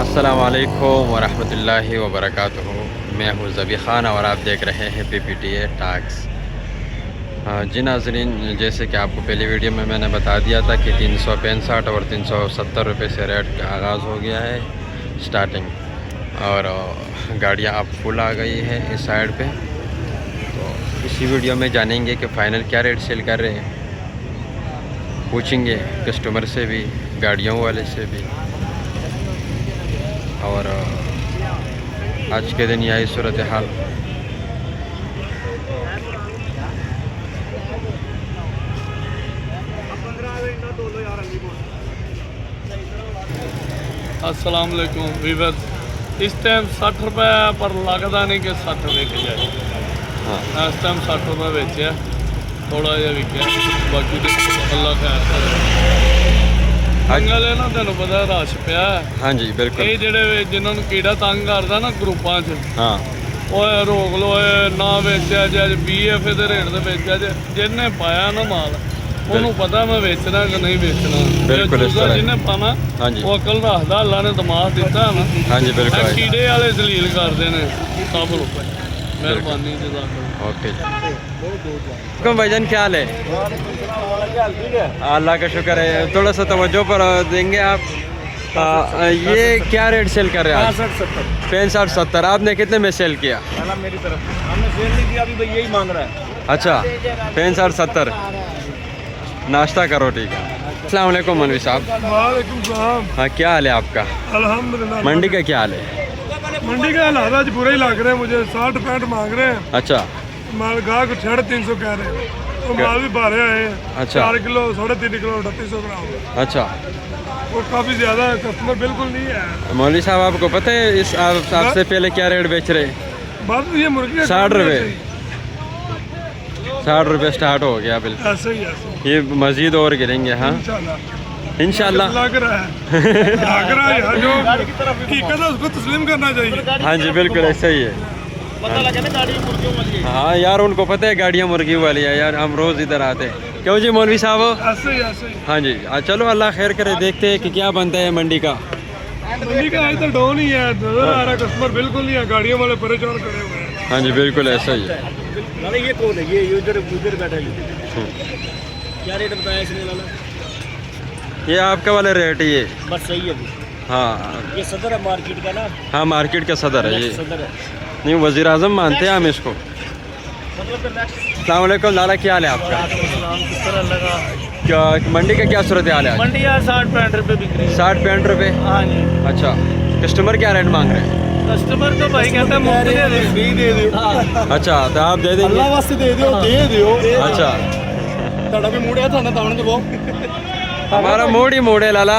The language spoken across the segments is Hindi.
अस्सलाम वालेकुम वरहमतुल्लाहि वबरकातुहू। मैं हूँ ज़बी ख़ान और आप देख रहे हैं PPTA टॉक्स। जी नाज़रीन, जैसे कि आपको पहली वीडियो में मैंने बता दिया था कि 365 और 370 रुपये से रेट का आगाज़ हो गया है स्टार्टिंग, और गाड़ियाँ अब फुल आ गई है इस साइड पे। तो इसी वीडियो में जानेंगे कि फ़ाइनल क्या रेट सेल कर रहे हैं, पूछेंगे कस्टमर से भी, गाड़ियों वाले से भी, और आज के दिन यही सूरत हाल। अस्सलाम वालेकुम वीवर्स, इस टाइम 60 रुपये पर लगता नहीं कि 60 रुपये की जाए। हाँ, इस टाइम 60 रुपये बेचे, थोड़ा जिहा विकया, बाकी तो अल्लाह खैर करे। अंगल है ना, तेन पता रश पिया। हाँ जी बिल्कुल। ये जेडे जिन्होंने कीड़ा तंग करता ना ग्रुपां च, हाँ ओए रोक लो, ना बेचा जाए, BF के रेट से बेचा जाए। जिन्हें पाया ना माल, ਉਹਨੂੰ ਪਤਾ ਮੈਂ ਵੇਚਣਾ ਕਿ ਨਹੀਂ ਵੇਚਣਾ। ਬਿਲਕੁਲ ਇਸ ਤਰ੍ਹਾਂ ਜਿਹਨੇ ਪਾਣਾ ਹਾਂਜੀ ਉਹ ਅਕਲ ਰੱਖਦਾ, ਅੱਲਾ ਨੇ ਦਿਮਾਗ ਦਿੱਤਾ ਨਾ। ਹਾਂਜੀ ਬਿल्कुल। ਕੀੜੇ ਵਾਲੇ ਜ਼ਲੀਲ ਕਰਦੇ ਨੇ ਸਭ ਨੂੰ। ਮਿਹਰਬਾਨੀ ਜਜ਼ਾਕ। ओके जी। भाईजान क्या हाल है? अल्लाह का शुक्र है। थोड़ा सा तवज्जो पर देंगे आप। ये क्या रेट सेल कर रहे हैं? 65 70। आपने कितने में सेल किया? मेरी तरफ हमने सेल नहीं किया, अभी भाई यही मांग रहा है। अच्छा, 65 70। नाश्ता करो, ठीक है। अस्सलाम वालेकुम मनवी साहब। वालेकुम सलाम। हाँ, क्या हाल है आपका? अल्हम्दुलिल्लाह। मंडी का क्या हाल है? मंडी का हालात आज बुरे ही लग रहे हैं मुझे। 60 65 मांग रहे हैं। अच्छा माल गाहक 350 कह रहे हैं, तो माल भी भारे आए हैं। अच्छा। 4 किलो 3.5 किलो 3800 ग्राम, अच्छा। वो काफ़ी ज़्यादा है, कस्टमर बिल्कुल नहीं है। मौलवी साहब, आपको पता है इस आपसे पहले क्या रेट बेच रहे? बात तो ये मुर्गी 60 रुपये। 60 रुपये स्टार्ट हो गया बिल्कुल। ऐसे ही ऐसे ये मज़ीद और गिरेंगे। हाँ इंशाल्लाह। लग रहा है लग रहा है यार, जो हकीकत है उसको तस्लीम करना चाहिए। हाँ जी बिल्कुल ऐसा ही है। ਪਤਾ ਲੱਗਾ ਨਾ ਗਾੜੀ ਮੁਰਗੀਆਂ ਵਾਲੀ। हाँ यार, उनको पता है गाड़ियाँ मुर्गी वाली है यार, हम रोज़ इधर आते हैं। क्यों जी मौलवी साहब? ऐसे ही हाँ जी। चलो अल्लाह खैर करे, देखते हैं कि क्या बनता है मंडी का। मंडी का आज तो डाउन ही है, नजर आ रहा है कस्टमर बिल्कुल नहीं है, गाड़ियों वाले परेशान करे हुए हैं। हाँ जी बिल्कुल ऐसा ही है। लाला ये कौन है? ये उधर बैठा है। क्या रेट बताया इसने लाला? ये आपका वाला रेट है ये? बस सही है अभी। हाँ ये सदर है मार्केट का ना। हाँ, मार्केट का सदर है ये। सदर है नहीं, वज़ीर आज़म मानते हैं हम इसको। मतलब अस्सलाम वालेकुम लाला, क्या हाल है आपका? किस तरह लगा क्या मंडी का क्या सूरत हाल है आज? मंडी यार 60 65 रुपये बिक रही है। 60 65 रुपये। हाँ जी। अच्छा, कस्टमर क्या रेट मांग रहे हैं? कस्टमर तो भाई कहता है मुफ्त दे दे। अच्छा, तो आप दे देंगे? अल्लाह वास्ते दे दियो। अच्छा, ਤੁਹਾਡਾ ਵੀ ਮੂਡ ਹੈ, ਤੁਹਾਨੂੰ ਤਾਂ ਆਉਣ ਦਿਓ। हमारा मोड़ ही मोड़ है लाला।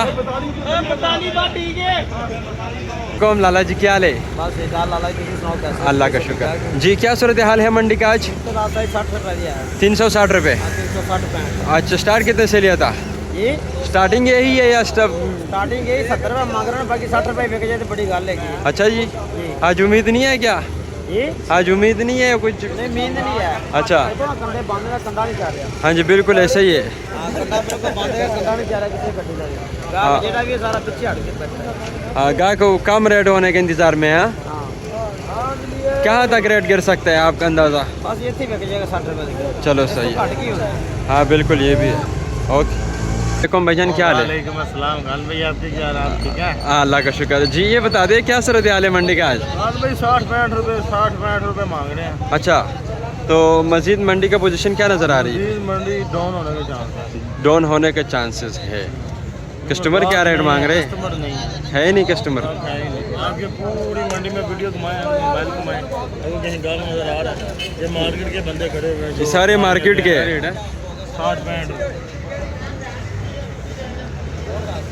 कौन लाला जी, क्या हाल है? बस एक लाला जी सुनाओ कैसे? अल्लाह का शुक्र जी। क्या सूरत हाल है मंडी का आज? तो रास्ता 60 रुपये दिया है। 360 रुपये। 360 रुपये। अच्छा, स्टार्ट कितने से लिया था? ये स्टार्टिंग यही है या स्टब? स्टार्टिंग यही 70 रुपये मांग रहे हैं, बाकी 60 रुपये बिक जाए तो बड़ी गल है। अच्छा जी, आज उम्मीद नहीं है क्या? ये आज उम्मीद नहीं है कुछ? नहीं मींद नहीं है। अच्छा। कंधे बांधने का कंधा नहीं चाह रहा। हाँ जी बिल्कुल ऐसा ही है। कंधा बिल्कुल बांधने का कंधा नहीं चाह रहा, किसी कटी जा रही हाँ। है। जेड़ा भी है सारा पीछे हट के बैठा है। गाय को कम रेट होने के इंतज़ार में है। हाँ। कहाँ तक रेट गिर सकता है आपका अंदाज़ा? बस ये थी बिक जाएगा 60 रुपये। चलो सही है। हट गई होना है। हाँ बिल्कुल, ये भी है। ओके। वालेकुम भाईजान, क्या हाल है? वालेकुम अस्सलाम। गाल भाई आपके क्या हाल? आप ठीक है? हाँ अल्लाह का शुक्र जी। ये बता दे क्या सूरत हाल है मंडी का आज? गाल भाई 60 65 रुपये मांग रहे हैं। अच्छा, तो मज़ीद मंडी का पोजीशन क्या नज़र आ रही है? मंडी डाउन होने के चांस है। डाउन होने के चांसेस है। कस्टमर क्या रेट मांग रहे हैं? कस्टमर नहीं है ही नहीं कस्टमर। आपके पूरी मंडी में वीडियो घुमाए, मोबाइल घुमाए, अगर कहीं गाल नजर आ रहा है। ये मार्केट के बंदे खड़े हुए हैं। ये सारे मार्केट के 60 65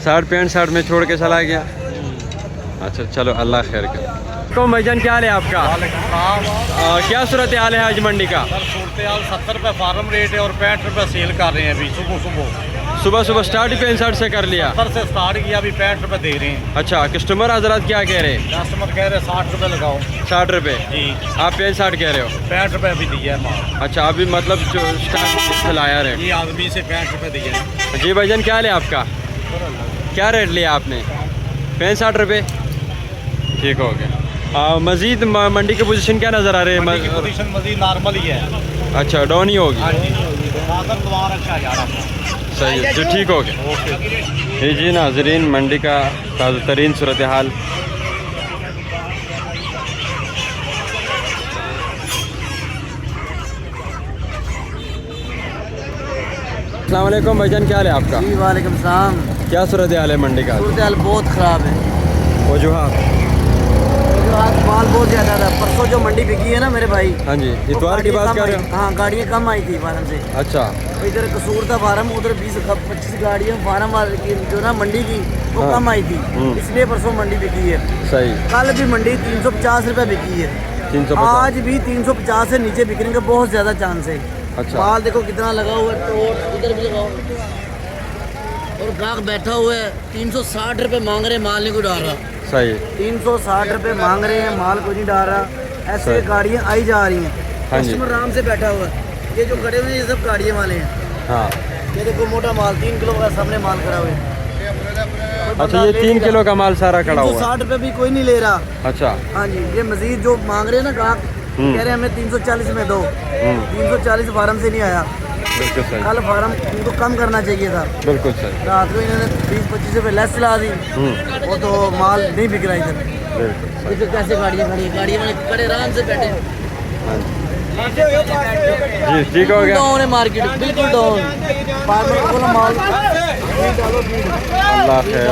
60 65 में छोड़ के चला गया। अच्छा चलो अल्लाह खैर करे। कौन भाईजान, क्या हाल है आपका? क्या सूरत हाल है आज मंडी का? सर सूरत हाल 70 रुपये फार्म रेट है और 65 रुपये सेल कर रहे हैं अभी। सुबह सुबह स्टार्ट ही 65 से कर लिया। 70 से स्टार्ट किया, अभी 65 रुपये दे रहे हैं। अच्छा, कस्टमर हजरात क्या कह रहे हैं? कस्टमर कह रहे हैं 60 रुपये लगाओ। 60 रुपये। जी। आप 65 कह रहे हो? 65 रुपये अभी दिया है माल। अच्छा, अभी मतलब जो स्टार्ट चलाया रेट। ये आदमी से 65 रुपये दिया है। जी भाईजान, क्या हाल है आपका? क्या रेट लिया आपने? 65 रुपये। ठीक हो गया। मज़ीद मंडी की पोजीशन क्या नज़र आ रही है? पोजीशन मजीद नॉर्मल ही है। अच्छा, डाउन ही होगी। अच्छा सही है जी, ठीक हो गया। ये जी नाजरीन मंडी का ताज़ा तरीन सूरत हाल। अस्सलाम वालेकुम भाईजान, क्या हाल है आपका? जी वालेकुम सलाम। क्या सूरत हाल है मंडी का? सूरत हाल बहुत ख़राब है। वजूहात? आज माल बहुत ज़्यादा था। परसों जो मंडी बिकी है ना मेरे भाई। हाँ जी, इतवार की बात कर रहे हो? हाँ, गाड़ियाँ कम आई थी फार्म से। अच्छा। इधर कसूर था फार्म, उधर 20-25 गाड़ियाँ फार्म वाले की जो ना मंडी की वो हाँ। कम आई थी, इसलिए परसों मंडी बिकी है। सही। कल भी मंडी 350 रुपये बिकी है। 350? आज भी 350 से नीचे बिकने का बहुत ज़्यादा चांस है। अच्छा। माल देखो कितना लगा हुआ है, तो इधर भी लगाओ। और ग्राहक बैठा हुआ है, 360 रुपये मांग रहे हैं, माल नहीं कोई डाल रहा। सही। 360 रुपये मांग रहे हैं, माल कोई नहीं डाल रहा। ऐसे सही। गाड़ियाँ आई जा रही हैं, हाँ जी। कस्टमर आराम से बैठा हुआ है। ये जो खड़े हुए हैं ये सब गाड़ियाँ वाले हैं। हाँ। ये देखो मोटा माल 3 किलो का सामने माल खड़ा हुआ है। अच्छा, ये 3 किलो का माल सारा खड़ा हुआ है? 360 रुपये भी कोई नहीं ले रहा। अच्छा। हाँ जी, ये मजीद जो मांग रहे हैं ना ग्राहक, कह रहे हैं हमें 340 में दो। 340 फार्म से नहीं आया। बिल्कुल सही। कल फार्म इनको कम करना चाहिए था। बिल्कुल सही। रात को इन्होंने 20-25 रुपये लेस चला दी, वो तो माल नहीं बिक रहा इधर। बिल्कुल। इधर कैसे गाड़ियाँ खड़ी हैं, गाड़ियाँ वाले खड़े आराम से बैठे। जी, ठीक हो गया। डाउन है मार्केट, बिल्कुल डाउन। फार्मर को बोला माल अल्लाह खैर।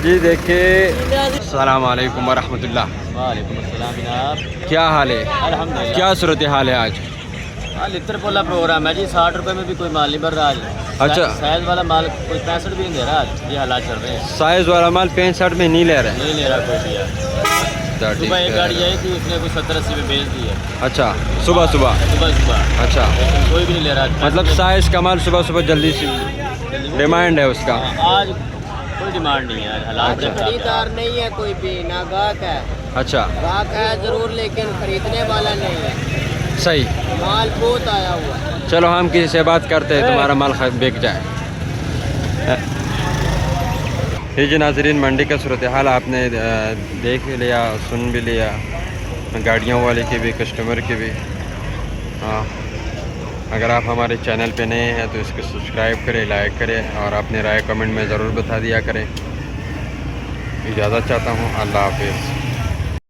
जी देखिए, अस्सलाम वालेकुम वरहमतुल्लाह। वालेकुम अस्सलाम जनाब। क्या हाल है? अल्हम्दुलिल्लाह। क्या सूरत हाल है आज? लित्र पोला प्रोग्राम है जी। 60 रुपए में भी कोई माल नहीं भर रहा आज। अच्छा। साइज वाला माल कोई 65 भी नहीं दे रहा आज। ये हालात चल रहे हैं। साइज वाला माल 65 में नहीं ले रहे? नहीं ले रहा कोई भी यार। सुबह एक गाड़ी आई थी, उसने कोई 70-80 में बेच दी है। अच्छा, सुबह सुबह? सुबह। अच्छा, लेकिन कोई भी नहीं ले रहा। मतलब साइज का माल सुबह सुबह जल्दी से डिमांड है उसका? आज कोई डिमांड नहीं है। हालात अच्छा। खरीदार नहीं है कोई भी, ना गाहक है। अच्छा। गाहक है जरूर, लेकिन खरीदने वाला नहीं है। सही। माल बहुत आया हुआ है। चलो हम किसी से बात करते हैं, तुम्हारा माल बिक जाए। ये जी नाजरीन मंडी का सूरत हाल आपने देख भी लिया, सुन भी लिया, गाड़ियों वाले के भी, कस्टमर के भी। हाँ, अगर आप हमारे चैनल पे नए हैं तो इसको सब्सक्राइब करें, लाइक करें और अपनी राय कमेंट में ज़रूर बता दिया करें। इजाज़त चाहता हूँ। अल्लाह हाफिज़।